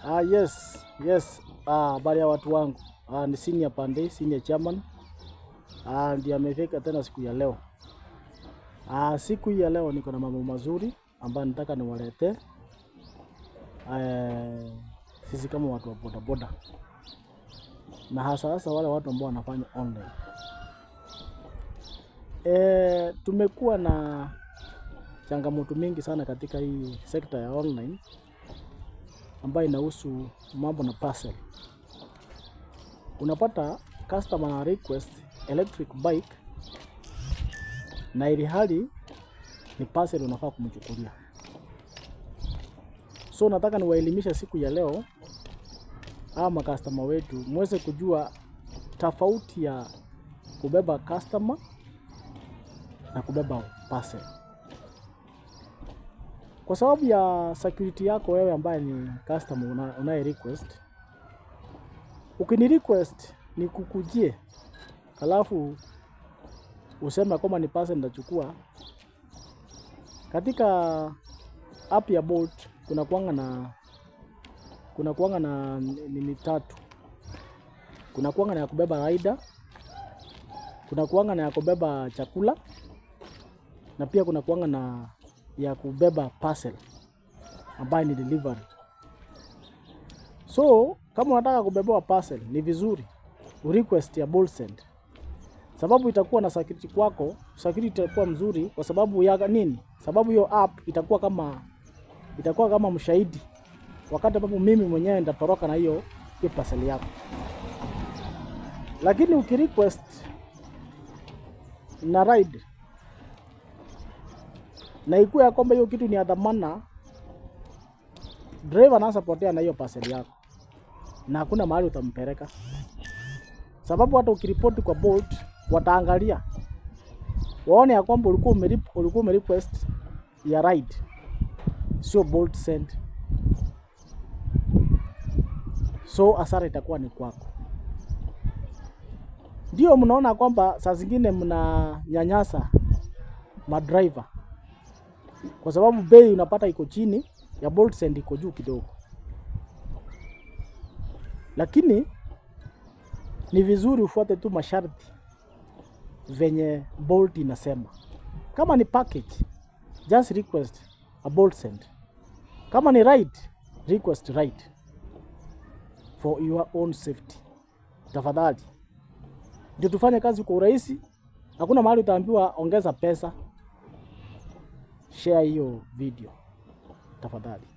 Yes. Habari ya watu wangu. Ni senior Pandey, senior chairman. Ndiye amefika tena siku ya leo. Siku ya leo niko na mambo mazuri ambayo nataka niwaletee. Sisi kama watu wa bodaboda. Na hasa wale watu ambao wanafanya online. Tumekuwa na changamoto mingi sana katika hii sekta ya online ambayo inahusu mambo na parcel. Unapata customer na request electric bike na ili hali ni parcel unafaa kumchukulia. So nataka niwaelimisha siku ya leo ama customer wetu muweze kujua tofauti ya kubeba customer na kubeba parcel. Kwa sababu ya security yako wewe ambaye ni customer unaye request. Ukini request ni kukujie. Halafu useme kama ni parcel ndachukua. Katika app ya Bolt kuna kuanga na nini tatu. Kuna kuanga na ya kubeba rider, kuna kuanga na ya kubeba chakula, na pia kuna kuanga na ya kubeba parcel ambayo ni delivery. So kama unataka kubebewa parcel ni vizuri urequest ya Bolt Send. Sababu itakuwa na security kwako, security itakuwa mzuri kwa sababu ya nini? Sababu hiyo app itakuwa kama mshahidi wakati ambapo mimi mwenyewe nitatoroka na hiyo parcel yako. Lakini ukirequest na ride na ikuwe ya kwamba hiyo kitu ni ya dhamana, driver anaanza potea na hiyo parcel yako na hakuna mahali utampeleka. Sababu hata ukiripoti kwa Bolt wataangalia waone ya kwamba ulikuwa umerequest ya ride, sio Bolt Send. So hasara itakuwa ni kwako. Ndio mnaona kwamba saa zingine mnanyanyasa madriver kwa sababu bei unapata iko chini ya Bolt Send iko juu kidogo. Lakini ni vizuri ufuate tu masharti venye Bolt inasema. Kama ni package, just request a Bolt Send. Kama ni ride, request ride for your own safety. Tafadhali. Ndio tufanye kazi kwa urahisi. Hakuna mahali utaambiwa ongeza pesa. Share hiyo video. Tafadhali.